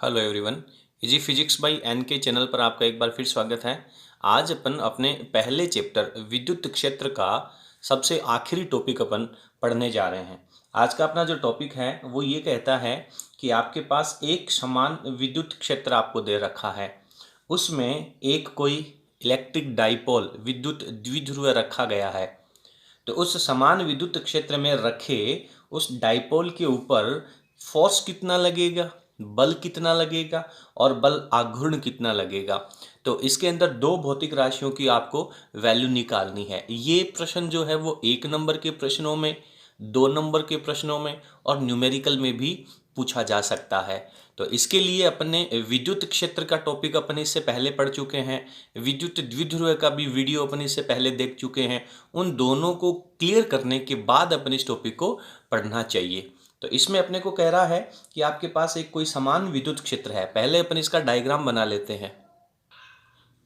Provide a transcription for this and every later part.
Hello everyone. Easy physics by N के channel पर आपका एक बार फिर स्वागत है। आज अपन अपने पहले चैप्टर विद्युत क्षेत्र का सबसे आखिरी टॉपिक अपन पढ़ने जा रहे हैं। आज का अपना जो टॉपिक है वो ये कहता है कि आपके पास एक समान विद्युत क्षेत्र आपको दे रखा है, उसमें एक कोई इलेक्ट्रिक डाइपोल विद्युत द्विध्रुव रखा गया है। तो उस समान विद्युत क्षेत्र में रखे उस डाइपोल के ऊपर फोर्स कितना लगेगा, बल कितना लगेगा और बल आघूर्ण कितना लगेगा। तो इसके अंदर दो भौतिक राशियों की आपको वैल्यू निकालनी है। ये प्रश्न जो है वो 1 नंबर के प्रश्नों में, 2 नंबर के प्रश्नों में और न्यूमेरिकल में भी पूछा जा सकता है। तो इसके लिए अपने विद्युत क्षेत्र का टॉपिक अपन इससे पहले पढ़ चुके हैं, विद्युत द्विध्रुव का भी वीडियो अपन इससे पहले देख चुके हैं। उन दोनों को क्लियर करने के बाद अपन इस टॉपिक को पढ़ना चाहिए। तो इसमें अपने को कह रहा है कि आपके पास एक कोई समान विद्युत क्षेत्र है। पहले अपन इसका डायग्राम बना लेते हैं।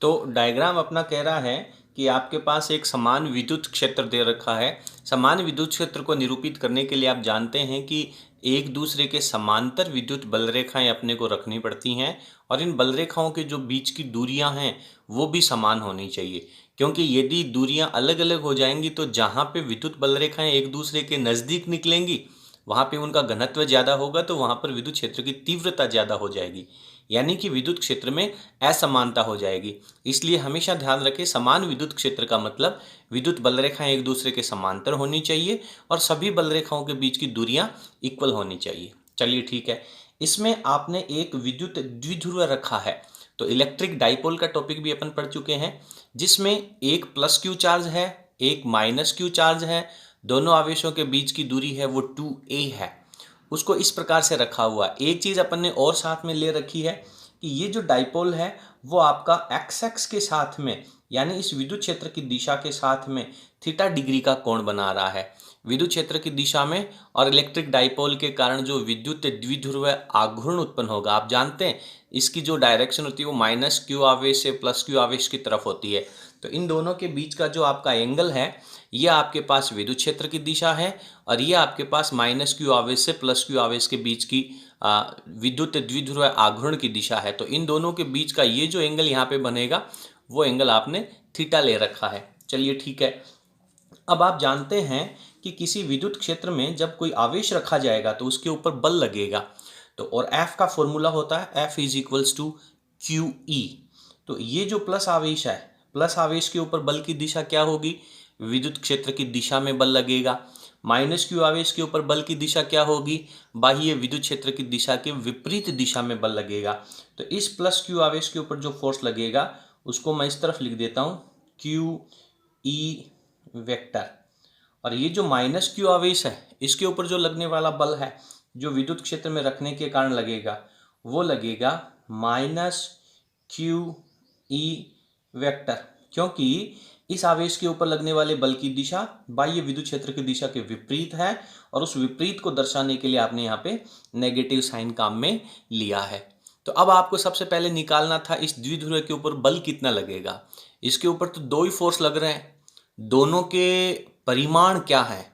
तो डायग्राम अपना कह रहा है कि आपके पास एक समान विद्युत क्षेत्र दे रखा है। समान विद्युत क्षेत्र को निरूपित करने के लिए आप जानते हैं कि एक दूसरे के समांतर विद्युत बल रेखाएं अपने को रखनी पड़ती हैं और इन बल रेखाओं के जो बीच की दूरियां हैं वो भी समान होनी चाहिए, क्योंकि यदि दूरियां अलग अलग हो जाएंगी तो जहां पे विद्युत बल रेखाएं एक दूसरे के नज़दीक निकलेंगी वहां पे उनका घनत्व ज़्यादा होगा, तो वहां पर विद्युत क्षेत्र की तीव्रता ज़्यादा हो जाएगी, यानी कि विद्युत क्षेत्र में असमानता हो जाएगी। इसलिए हमेशा ध्यान रखें, समान विद्युत क्षेत्र का मतलब विद्युत बल रेखाएं एक दूसरे के समांतर होनी चाहिए और सभी बल रेखाओं के बीच की दूरियां इक्वल होनी चाहिए। चलिए ठीक है, इसमें आपने एक विद्युत द्विध्रुव रखा है। तो इलेक्ट्रिक डाइपोल का टॉपिक भी अपन पढ़ चुके हैं, जिसमें एक प्लस क्यू चार्ज है, एक माइनस क्यू चार्ज है। दोनों आवेशों के बीच की दूरी है वो 2a है। उसको इस प्रकार से रखा हुआ। एक चीज़ अपन ने और साथ में ले रखी है कि ये जो डाइपोल है वो आपका एक्स के साथ में, यानी इस विद्युत क्षेत्र की दिशा के साथ में थीटा डिग्री का कोण बना रहा है। विद्युत क्षेत्र की दिशा में और इलेक्ट्रिक डाइपोल के कारण जो विद्युत द्विध्रुव आघूर्ण उत्पन्न होगा, आप जानते हैं इसकी जो डायरेक्शन होती है वो माइनस क्यू आवेश से प्लस क्यू आवेश की तरफ होती है। तो इन दोनों के बीच का जो आपका एंगल है ये आपके पास विद्युत क्षेत्र की दिशा है और ये आपके पास माइनस क्यू आवेश से प्लस क्यू आवेश के बीच की विद्युत द्विध्रुव आघूर्ण की दिशा है। तो इन दोनों के बीच का ये जो एंगल यहाँ पे बनेगा वो एंगल आपने थीटा ले रखा है। चलिए ठीक है, अब आप जानते हैं कि किसी विद्युत क्षेत्र में जब कोई आवेश रखा जाएगा तो उसके ऊपर बल लगेगा। तो और F का फॉर्मूला होता है F is to Q E. तो ये जो प्लस आवेश है, प्लस आवेश के ऊपर बल की दिशा क्या होगी, विद्युत क्षेत्र की दिशा में बल लगेगा। माइनस क्यू आवेश के ऊपर बल की दिशा क्या होगी, बाह्य विद्युत क्षेत्र की दिशा के विपरीत दिशा में बल लगेगा। तो इस प्लस क्यू आवेश के ऊपर जो फोर्स लगेगा उसको मैं इस तरफ लिख देता हूँ क्यू ई वेक्टर। और ये जो माइनस क्यू आवेश है इसके ऊपर जो लगने वाला बल है जो विद्युत क्षेत्र में रखने के कारण लगेगा वो लगेगा माइनस क्यू ई वेक्टर, क्योंकि इस आवेश के ऊपर लगने वाले बल की दिशा बाह्य विद्युत क्षेत्र की दिशा के विपरीत है और उस विपरीत को दर्शाने के लिए आपने यहाँ पे नेगेटिव साइन काम में लिया है। तो अब आपको सबसे पहले निकालना था इस द्विध्रुव के ऊपर बल कितना लगेगा। इसके ऊपर तो दो ही फोर्स लग रहे हैं, दोनों के परिमाण क्या है,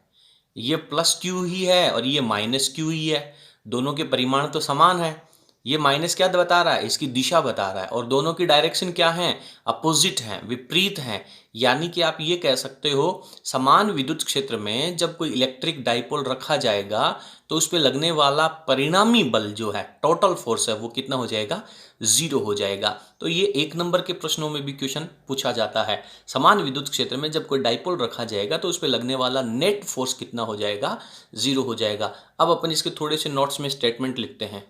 ये प्लस क्यू ही है और ये माइनस क्यू ही है। दोनों के परिमाण तो समान है। ये माइनस क्या बता रहा है, इसकी दिशा बता रहा है, और दोनों की डायरेक्शन क्या है, अपोजिट है, विपरीत है। यानी कि आप ये कह सकते हो समान विद्युत क्षेत्र में जब कोई इलेक्ट्रिक डाइपोल रखा जाएगा तो उस पर लगने वाला परिणामी बल जो है, टोटल फोर्स है, वो कितना हो जाएगा, 0 हो जाएगा। तो ये 1 नंबर के प्रश्नों में भी क्वेश्चन पूछा जाता है। समान विद्युत क्षेत्र में जब कोई डाइपोल रखा जाएगा तो उस पर लगने वाला नेट फोर्स कितना हो जाएगा, 0 हो जाएगा। अब अपन इसके थोड़े से नोट्स में स्टेटमेंट लिखते हैं।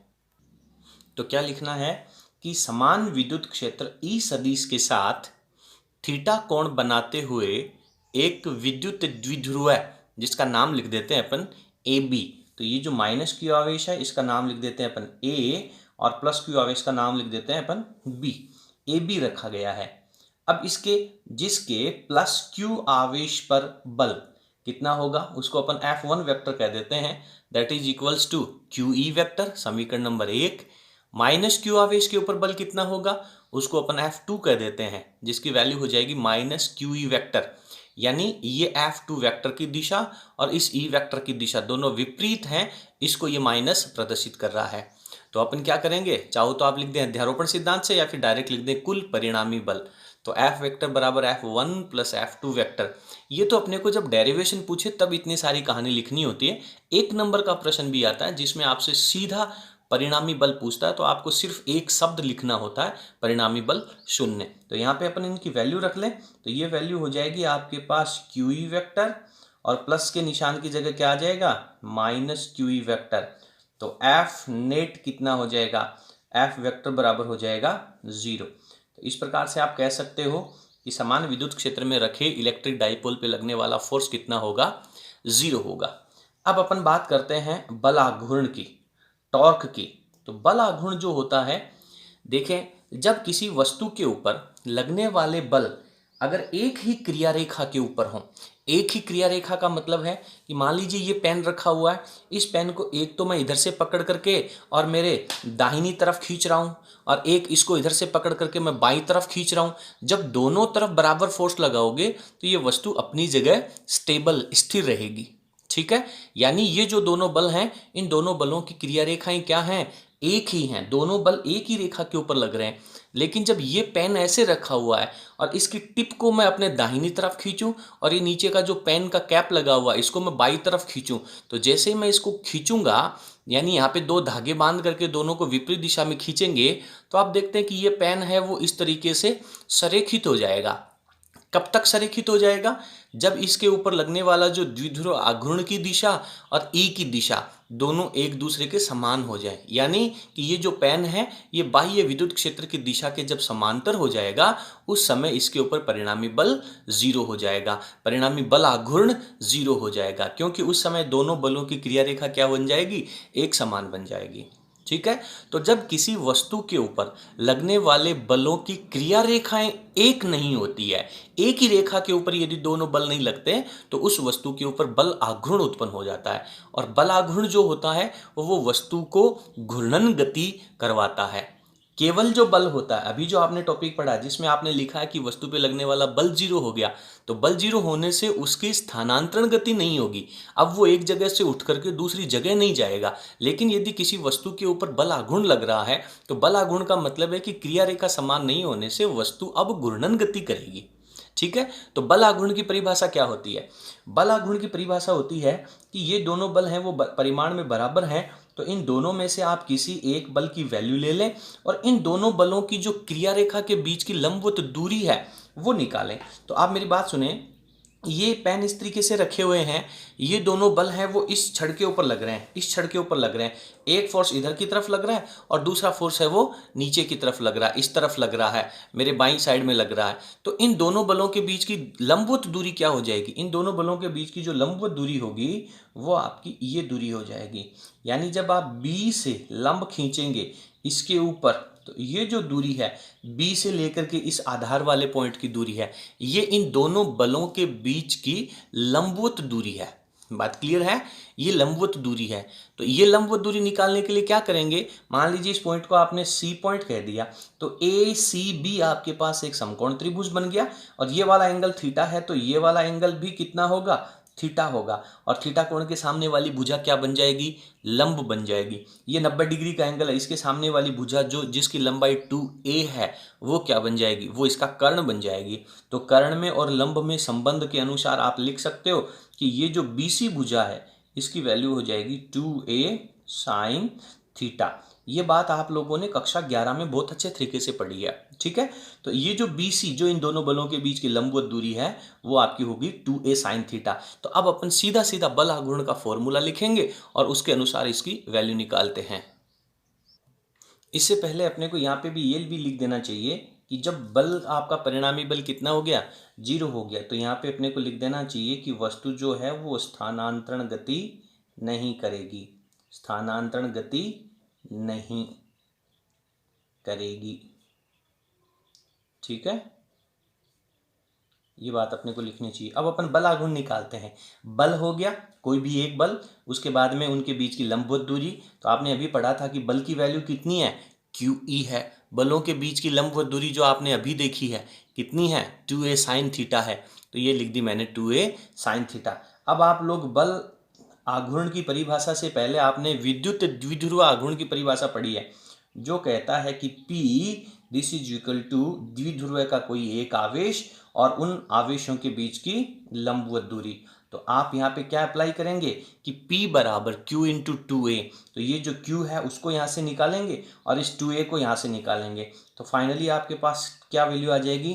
तो क्या लिखना है कि समान विद्युत क्षेत्र ई सदिश के साथ थीटा कोण बनाते हुए एक विद्युत द्विध्रुव जिसका नाम लिख देते हैं अपन ए बी। तो ये जो माइनस क्यू आवेश है इसका नाम लिख देते हैं अपन ए और प्लस क्यू आवेश का नाम लिख देते हैं अपन बी। ए बी रखा गया है। अब इसके जिसके प्लस क्यू आवेश पर बल कितना होगा उसको अपन F1 वेक्टर कह देते हैं, that is equals to Q E vector, समीकरण नंबर 1। माइनस क्यू आवेश के ऊपर बल कितना होगा उसको अपन F2 कह देते हैं, जिसकी वैल्यू हो जाएगी माइनस क्यू ई वेक्टर। यानी ये F2 वेक्टर की दिशा और इस E वेक्टर की दिशा दोनों विपरीत हैं, इसको ये माइनस प्रदर्शित कर रहा है। तो अपन क्या करेंगे, चाहो तो आप लिख दें अध्यारोपण सिद्धांत से या फिर डायरेक्ट लिख दें कुल परिणामी बल। तो F वेक्टर बराबर F1 प्लस F2 वेक्टर। ये तो अपने को जब डेरिवेशन पूछे तब इतनी सारी कहानी लिखनी होती है। 1 नंबर का प्रश्न भी आता है जिसमें आपसे सीधा परिणामी बल पूछता है, तो आपको सिर्फ एक शब्द लिखना होता है, परिणामी बल 0। तो यहाँ पे अपन इनकी वैल्यू रख लें, तो ये वैल्यू हो जाएगी आपके पास QE वेक्टर और प्लस के निशान की जगह क्या आ जाएगा, माइनस QE वेक्टर। तो F नेट कितना हो जाएगा, F वेक्टर बराबर हो जाएगा 0। तो इस प्रकार से आप कह सकते हो कि समान विद्युत क्षेत्र में रखे इलेक्ट्रिक डाइपोल पे लगने वाला फोर्स कितना होगा, 0 होगा। अब अपन बात करते हैं बल आघूर्ण की, टॉर्क की। तो बल आघूर्ण जो होता है, देखें जब किसी वस्तु के ऊपर लगने वाले बल अगर एक ही क्रिया रेखा के ऊपर हो, एक ही क्रिया रेखा का मतलब है कि मान लीजिए ये पेन रखा हुआ है, इस पेन को एक तो मैं इधर से पकड़ करके और मेरे दाहिनी तरफ खींच रहा हूँ और एक इसको इधर से पकड़ करके मैं बाईं तरफ खींच रहा हूँ। जब दोनों तरफ बराबर फोर्स लगाओगे तो ये वस्तु अपनी जगह स्टेबल स्थिर रहेगी, ठीक है। यानी ये जो दोनों बल हैं, इन दोनों बलों की क्रिया रेखाएं क्या हैं, एक ही हैं, दोनों बल एक ही रेखा के ऊपर लग रहे हैं। लेकिन जब ये पेन ऐसे रखा हुआ है और इसकी टिप को मैं अपने दाहिनी तरफ खींचूं और ये नीचे का जो पेन का कैप लगा हुआ है इसको मैं बाईं तरफ खींचूं, तो जैसे ही मैं इसको खींचूंगा, यानी यहाँ पे 2 धागे बांध करके दोनों को विपरीत दिशा में खींचेंगे, तो आप देखते हैं कि ये पेन है वो इस तरीके से संरेखित हो जाएगा। कब तक संरेखित हो जाएगा, जब इसके ऊपर लगने वाला जो द्विध्रुव आघूर्ण की दिशा और ई की दिशा दोनों एक दूसरे के समान हो जाए। यानी कि ये जो पेन है ये बाह्य विद्युत क्षेत्र की दिशा के जब समांतर हो जाएगा उस समय इसके ऊपर परिणामी बल 0 हो जाएगा, परिणामी बल आघूर्ण 0 हो जाएगा, क्योंकि उस समय दोनों बलों की क्रिया रेखा क्या बन जाएगी, एक समान बन जाएगी, ठीक है। तो जब किसी वस्तु के ऊपर लगने वाले बलों की क्रिया रेखाएं एक नहीं होती है, एक ही रेखा के ऊपर यदि दोनों बल नहीं लगते तो उस वस्तु के ऊपर बल आघूर्ण उत्पन्न हो जाता है। और बल आघूर्ण जो होता है वो वस्तु को घूर्णन गति करवाता है। केवल जो बल होता है, अभी जो आपने टॉपिक पढ़ा जिसमें आपने लिखा है कि वस्तु पे लगने वाला बल 0 हो गया, तो बल 0 होने से उसकी स्थानांतरण गति नहीं होगी, अब वो एक जगह से उठ करके दूसरी जगह नहीं जाएगा। लेकिन यदि किसी वस्तु के ऊपर बल आघूर्ण लग रहा है तो बल आघूर्ण का मतलब है कि क्रिया रेखा समान नहीं होने से वस्तु अब घूर्णन गति करेगी, ठीक है। तो बल आघूर्ण की परिभाषा क्या होती है, बल आघूर्ण की परिभाषा होती है कि ये दोनों बल हैं वो परिमाण में बराबर हैं, तो इन दोनों में से आप किसी एक बल की वैल्यू ले लें और इन दोनों बलों की जो क्रिया रेखा के बीच की लंबवत दूरी है वो निकालें। तो आप मेरी बात सुने, ये पेन इस तरीके से रखे हुए हैं, ये दोनों बल हैं वो इस छड़ के ऊपर लग रहे हैं, इस छड़ के ऊपर लग रहे हैं। एक फोर्स इधर की तरफ लग रहा है और दूसरा फोर्स है वो नीचे की तरफ लग रहा है, इस तरफ लग रहा है, मेरे बाईं साइड में लग रहा है। तो इन दोनों बलों के बीच की लंबवत दूरी क्या हो जाएगी, इन दोनों बलों के बीच की जो लंबवत दूरी होगी वो आपकी ये दूरी हो जाएगी। यानी जब आप बी से लंब खींचेंगे इसके ऊपर, तो ये जो दूरी है बी से लेकर के इस आधार वाले पॉइंट की दूरी है, ये इन दोनों बलों के बीच की लंबवत दूरी है। बात क्लियर है, ये लंबवत दूरी है। तो ये लंबवत दूरी निकालने के लिए क्या करेंगे, मान लीजिए इस पॉइंट को आपने सी पॉइंट कह दिया, तो ए सी बी आपके पास एक समकोण त्रिभुज बन गया और ये वाला एंगल थीटा है, तो ये वाला एंगल भी कितना होगा, थीटा होगा। और थीटा कोण के सामने वाली भुजा क्या बन जाएगी, लंब बन जाएगी। ये 90 डिग्री का एंगल है, इसके सामने वाली भुजा जो जिसकी लंबाई 2a है वो क्या बन जाएगी, वो इसका कर्ण बन जाएगी। तो कर्ण में और लंब में संबंध के अनुसार आप लिख सकते हो कि ये जो BC भुजा है इसकी वैल्यू हो जाएगी 2a साइन थीटा। ये बात आप लोगों ने कक्षा 11 में बहुत अच्छे तरीके से पढ़ी है, ठीक है। तो ये जो BC जो इन दोनों बलों के बीच की लंबवत दूरी है वो आपकी होगी 2a साइन थीटा। तो अब अपन सीधा सीधा बल आघूर्ण का फॉर्मूला लिखेंगे और उसके अनुसार इसकी वैल्यू निकालते हैं। इससे पहले अपने को यहाँ पे भी ये भी लिख देना चाहिए कि जब बल आपका परिणामी बल कितना हो गया, 0 हो गया, तो यहाँ पे अपने को लिख देना चाहिए कि वस्तु जो है वो स्थानांतरण गति नहीं करेगी, स्थानांतरण गति नहीं करेगी, ठीक है। ये बात अपने को लिखनी चाहिए। अब अपन बल आघूर्ण निकालते हैं। बल हो गया कोई भी एक बल, उसके बाद में उनके बीच की लंबवत दूरी। तो आपने अभी पढ़ा था कि बल की वैल्यू कितनी है, QE है। बलों के बीच की लंबवत दूरी जो आपने अभी देखी है कितनी है, 2a साइन थीटा है। तो ये लिख दी मैंने 2a साइन थीटा। अब आप लोग बल आघूर्ण की परिभाषा से पहले आपने विद्युत द्विध्रुव आघूर्ण की परिभाषा पढ़ी है, जो कहता है कि P this is equal to द्विध्रुव का कोई एक आवेश और उन आवेशों के बीच की लंबवत दूरी। तो आप यहाँ पे क्या अप्लाई करेंगे कि P बराबर Q इंटू 2A। तो ये जो Q है उसको यहाँ से निकालेंगे और इस 2A को यहाँ से निकालेंगे। तो फाइनली आपके पास क्या वैल्यू आ जाएगी,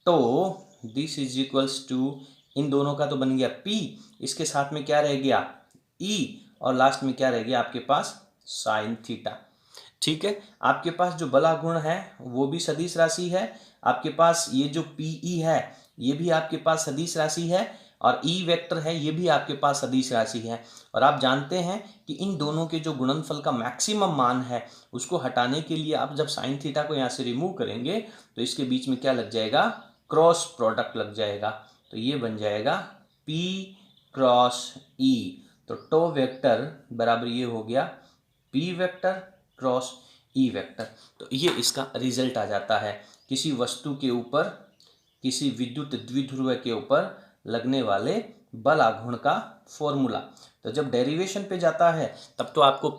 तो दिस इज इक्वल्स टू, इन दोनों का तो बन गया P, इसके साथ में क्या रह गया E, और लास्ट में क्या रह गया आपके पास साइन थीटा। ठीक है, आपके पास जो बल आघूर्ण है वो भी सदिश राशि है, आपके पास ये जो PE है ये भी आपके पास सदिश राशि है, और E वेक्टर है ये भी आपके पास सदिश राशि है। और आप जानते हैं कि इन दोनों के जो गुणनफल का मैक्सिमम मान है उसको हटाने के लिए आप जब साइन थीटा को यहाँ से रिमूव करेंगे तो इसके बीच में क्या लग जाएगा, क्रॉस प्रोडक्ट लग जाएगा। तो ये बन जाएगा P क्रॉस E। तो टो वेक्टर बराबर ये हो गया P vector cross E vector. तो ये इसका रिजल्ट आ जाता है किसी वस्तु के ऊपर, किसी विद्युत द्विध्रुव के ऊपर लगने वाले बल आघूर्ण का फॉर्मूला। तो जब डेरिवेशन पे जाता है तब तो आपको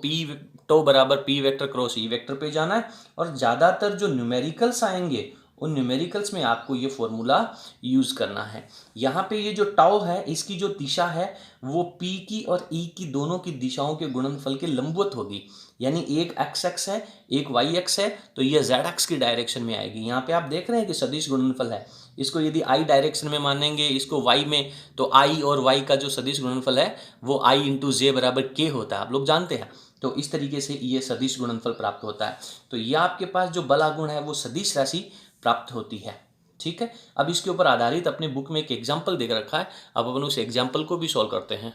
टो बराबर P vector cross E vector पे जाना है, और ज़्यादातर जो न्यूमेरिकल्स आएंगे उन न्यूमेरिकल्स में आपको ये फॉर्मूला यूज़ करना है। यहाँ पे ये जो टाउ है इसकी जो दिशा है वो P की और E की दोनों की दिशाओं के गुणनफल के लंबवत होगी, यानी एक एक्स एक्स है एक वाई एक्स है, तो ये जेड एक्स की डायरेक्शन में आएगी। यहाँ पे आप देख रहे हैं कि सदिश गुणनफल है, इसको यदि आई डायरेक्शन में मानेंगे इसको वाई में, तो आई और वाई का जो सदिश गुणनफल है वो आई इंटू जे बराबर के होता है, आप लोग जानते हैं। तो इस तरीके से ये सदिश गुणनफल प्राप्त होता है। तो ये आपके पास जो बल आघूर्ण है वो सदिश राशि प्राप्त होती है। ठीक है, अब इसके ऊपर आधारित अपने बुक में एक एग्जाम्पल देख रखा है, अब अपन उस एग्जाम्पल को भी सॉल्व करते हैं।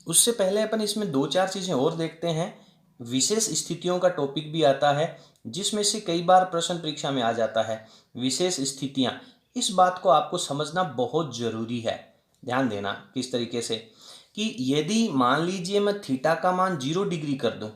उससे पहले अपन इसमें दो चार चीज़ें और देखते हैं। विशेष स्थितियों का टॉपिक भी आता है जिसमें से कई बार प्रश्न परीक्षा में आ जाता है। विशेष स्थितियां, इस बात को आपको समझना बहुत जरूरी है। ध्यान देना किस तरीके से, कि यदि मान लीजिए मैं थीटा का मान 0 डिग्री कर दूं,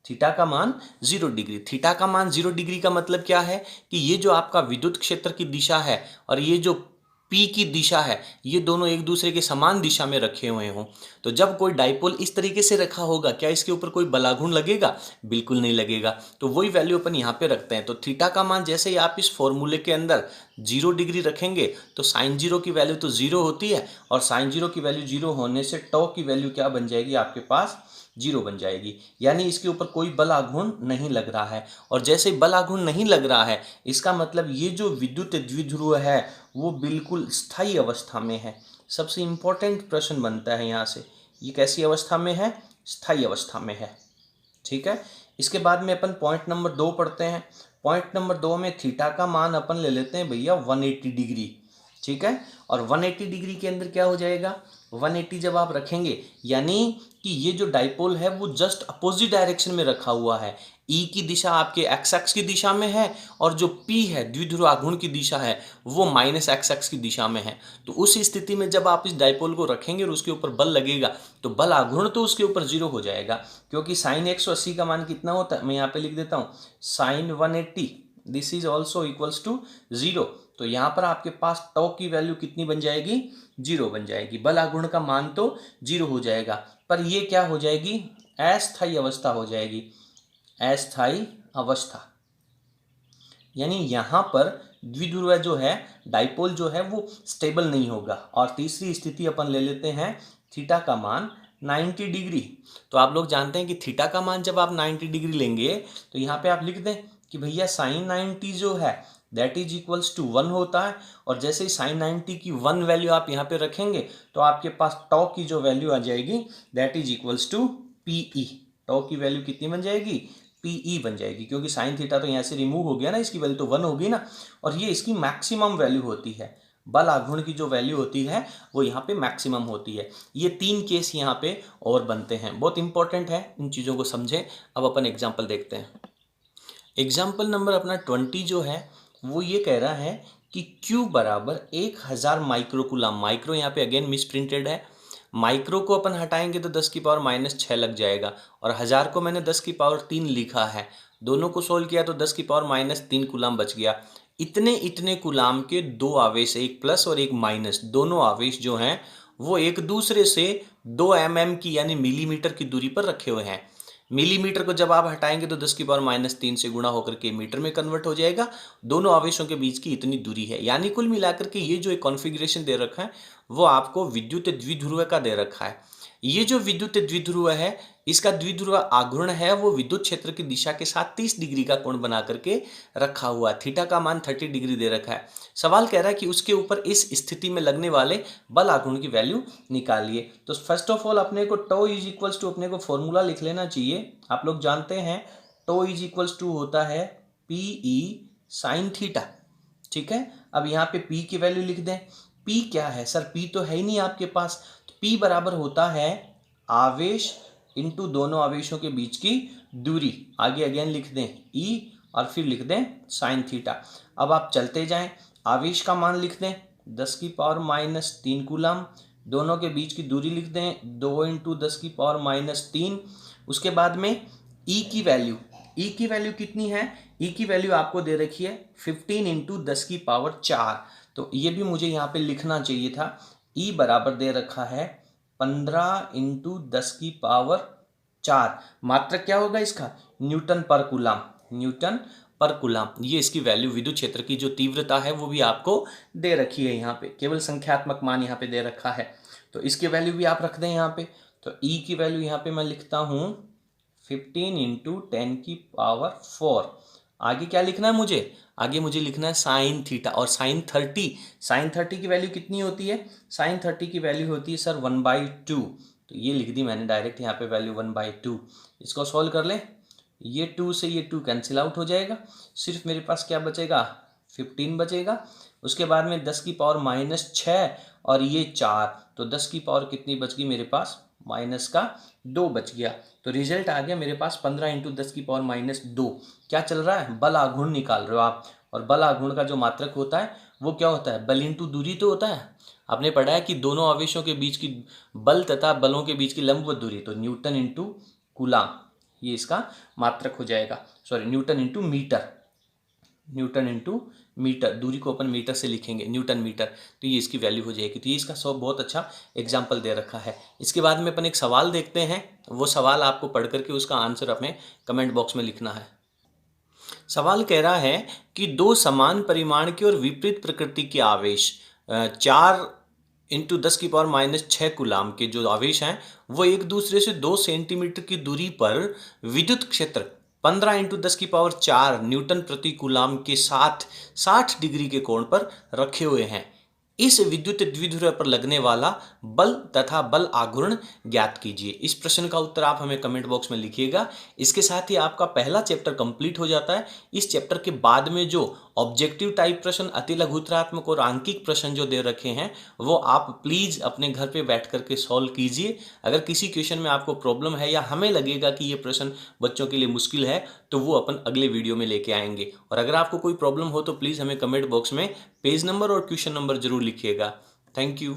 थीटा का मान 0 डिग्री, थीटा का मान 0 डिग्री का मतलब क्या है कि ये जो आपका विद्युत क्षेत्र की दिशा है और ये जो P की दिशा है ये दोनों एक दूसरे के समान दिशा में रखे हुए हों, तो जब कोई डाइपोल इस तरीके से रखा होगा क्या इसके ऊपर कोई बलाघूर्ण लगेगा, बिल्कुल नहीं लगेगा। तो वही वैल्यू अपन यहाँ पे रखते हैं। तो थीटा का मान जैसे ही आप इस फॉर्मूले के अंदर 0 डिग्री रखेंगे तो साइन 0 की वैल्यू तो 0 होती है, और साइन 0 की वैल्यू 0 होने से टॉ की वैल्यू क्या बन जाएगी आपके पास, 0 बन जाएगी। यानी इसके ऊपर कोई बल आघूर्ण नहीं लग रहा है, और जैसे बल आघूर्ण नहीं लग रहा है इसका मतलब ये जो विद्युत द्विध्रुव है वो बिल्कुल स्थायी अवस्था में है। सबसे इंपॉर्टेंट प्रश्न बनता है यहाँ से, ये कैसी अवस्था में है, स्थायी अवस्था में है। ठीक है, इसके बाद में अपन पॉइंट नंबर 2 पढ़ते हैं। पॉइंट नंबर 2 में थीटा का मान अपन ले लेते हैं भैया 180 डिग्री। ठीक है, और 180 डिग्री के अंदर क्या हो जाएगा, 180 जब आप रखेंगे यानी कि ये जो डाइपोल है वो जस्ट अपोजिट डायरेक्शन में रखा हुआ है। ई की दिशा आपके एक्स एक्स की दिशा में है, और जो पी है द्विध्रुव आघूर्ण की दिशा है वो माइनस एक्स एक्स की दिशा में है। तो उस स्थिति में जब आप इस डाइपोल को रखेंगे और उसके ऊपर बल लगेगा तो बल आघूर्ण तो उसके ऊपर 0 हो जाएगा, क्योंकि साइन 180 का मान कितना होता है, मैं यहाँ पे लिख देता हूँ sine 180 this is also equals to 0। तो यहाँ पर आपके पास टॉ की वैल्यू कितनी बन जाएगी, 0 बन जाएगी। बल आघूर्ण का मान तो 0 हो जाएगा, पर ये क्या हो जाएगी, अस्थायी अवस्था हो जाएगी। अस्थायी अवस्था यानी यहाँ पर द्विध्रुव जो है, डाइपोल जो है वो स्टेबल नहीं होगा। और तीसरी स्थिति अपन ले लेते हैं थीटा का मान 90 डिग्री। तो आप लोग जानते हैं कि थीटा का मान जब आप 90 डिग्री लेंगे तो यहाँ पे आप लिख दें कि भैया साइन 90 जो है दैट इज इक्वल्स टू 1 होता है, और जैसे ही साइन 90 की 1 वैल्यू आप यहाँ पे रखेंगे तो आपके पास टॉ की जो वैल्यू आ जाएगी that is equals to PE। Tau की वैल्यू कितनी बन जाएगी, PE बन जाएगी, क्योंकि साइन थीटा तो यहाँ से रिमूव हो गया ना, इसकी वैल्यू तो 1 होगी ना, और ये इसकी मैक्सिमम वैल्यू होती है। बल आघूर्ण की जो वैल्यू होती है वो यहाँ पे मैक्सिमम होती है। ये 3 केस यहाँ पे और बनते हैं, बहुत इंपॉर्टेंट है, इन चीज़ों को समझें। अब अपन एग्जाम्पल देखते हैं। एग्जाम्पल नंबर अपना 20 जो है वो ये कह रहा है कि Q बराबर 1000 माइक्रोकुलम, माइक्रो यहाँ पे अगेन मिस प्रिंटेड है, माइक्रो को अपन हटाएंगे तो 10 की पावर -6 लग जाएगा, और 1000 को मैंने 10 की पावर 3 लिखा है, दोनों को सोल्व किया तो 10 की पावर -3 कूलाम बच गया। इतने कूलाम के दो आवेश, एक प्लस और एक माइनस, दोनों आवेश जो हैं वो एक दूसरे से 2 mm की यानी मिलीमीटर की दूरी पर रखे हुए हैं। मिलीमीटर को जब आप हटाएंगे तो 10⁻³ से गुणा होकर के मीटर में कन्वर्ट हो जाएगा। दोनों आवेशों के बीच की इतनी दूरी है, यानी कुल मिलाकर के ये जो एक कॉन्फ़िगरेशन दे रखा है वो आपको विद्युत द्विध्रुव का दे रखा है। ये जो विद्युत द्विध्रुव है, इसका द्विध्रुव आघूर्ण है वो विद्युत क्षेत्र की दिशा के साथ 30 डिग्री का कोण बना करके रखा हुआ है। थीटा का मान 30 डिग्री दे रखा है। सवाल कह रहा है कि उसके ऊपर इस स्थिति में लगने वाले बल आघूर्ण की वैल्यू निकालिए। तो फर्स्ट ऑफ ऑल अपने को टो इज इक्वल्स टू अपने को फॉर्मूला लिख लेना चाहिए। आप लोग जानते हैं टो इज इक्वल्स टू होता है पी ई साइन थीटा। ठीक है, अब यहाँ पे P की वैल्यू लिख दें। P क्या है सर? P तो है ही नहीं आपके पास। तो P बराबर होता है आवेश इंटू दोनों आवेशों के बीच की दूरी। आगे अगेन लिख दें E और फिर लिख दें साइन थीटा। अब आप चलते जाएं, आवेश का मान लिख दें 10⁻³ कूलम। दोनों के बीच की दूरी लिख दें 2 × 10⁻³ उसके बाद में E की वैल्यू कितनी है? E की वैल्यू आपको दे रखी है 15 × 10⁴। तो ये भी मुझे यहाँ पे लिखना चाहिए था। E बराबर दे रखा है 15 × 10⁴। मात्रक क्या होगा इसका? न्यूटन पर कूलम। ये इसकी वैल्यू, विद्युत क्षेत्र की जो तीव्रता है वो भी आपको दे रखी है। यहाँ पे केवल संख्यात्मक मान यहाँ पे दे रखा है, तो इसकी वैल्यू भी आप रख दें यहाँ पे। तो E की वैल्यू यहाँ पे मैं लिखता हूँ 15 × 10⁴। आगे क्या लिखना है मुझे? आगे मुझे लिखना है साइन थीटा और साइन 30 की वैल्यू कितनी होती है? साइन 30 की वैल्यू होती है सर 1/2। तो ये लिख दी मैंने डायरेक्ट यहाँ पे वैल्यू 1/2। इसको सॉल्व कर लें, ये 2 से ये 2 कैंसिल आउट हो जाएगा। सिर्फ मेरे पास क्या बचेगा? 15 बचेगा। उसके बाद में 10⁻6 और ये 4, तो 10 की पावर कितनी बच गई मेरे पास? -2 बच गया। तो रिजल्ट आ गया मेरे पास 15 × 10⁻²। क्या चल रहा है? बल आघूर्ण निकाल रहे हो आप। और बल आघूर्ण का जो मात्रक होता है वो क्या होता है? बल इंटू दूरी तो होता है। आपने पढ़ा है कि दोनों आवेशों के बीच की बल तथा बलों के बीच की लंबवत दूरी, तो न्यूटन इंटू कूलाम, ये इसका मात्रक हो जाएगा। सॉरी, न्यूटन इंटू मीटर, दूरी को अपन मीटर से लिखेंगे, न्यूटन मीटर, तो ये इसकी वैल्यू हो जाएगी। तो ये इसका बहुत अच्छा एग्जाम्पल दे रखा है। इसके बाद में अपन एक सवाल देखते हैं। वो सवाल आपको पढ़ करके उसका आंसर अपने कमेंट बॉक्स में लिखना है। सवाल कह रहा है कि दो समान परिमाण के और विपरीत प्रकृति के आवेश 4 × 10⁻6 कूलाम के जो आवेश हैं वो एक दूसरे से 2 सेंटीमीटर की दूरी पर विद्युत क्षेत्र 15 × 10⁴ न्यूटन प्रति कूलाम के साथ 60 डिग्री के कोण पर रखे हुए हैं। इस विद्युत द्विध्रुव पर लगने वाला बल तथा बल आघूर्ण ज्ञात कीजिए। इस प्रश्न का उत्तर आप हमें कमेंट बॉक्स में लिखिएगा। इसके साथ ही आपका पहला चैप्टर कंप्लीट हो जाता है। इस चैप्टर के बाद में जो ऑब्जेक्टिव टाइप प्रश्न, अति लघुत्रात्मक और आंकिक प्रश्न जो दे रखे हैं वो आप प्लीज़ अपने घर पे बैठ करके सॉल्व कीजिए। अगर किसी क्वेश्चन में आपको प्रॉब्लम है या हमें लगेगा कि ये प्रश्न बच्चों के लिए मुश्किल है तो वो अपन अगले वीडियो में लेके आएंगे। और अगर आपको कोई प्रॉब्लम हो तो प्लीज़ हमें कमेंट बॉक्स में पेज नंबर और क्वेश्चन नंबर जरूर लिखिएगा। Thank you.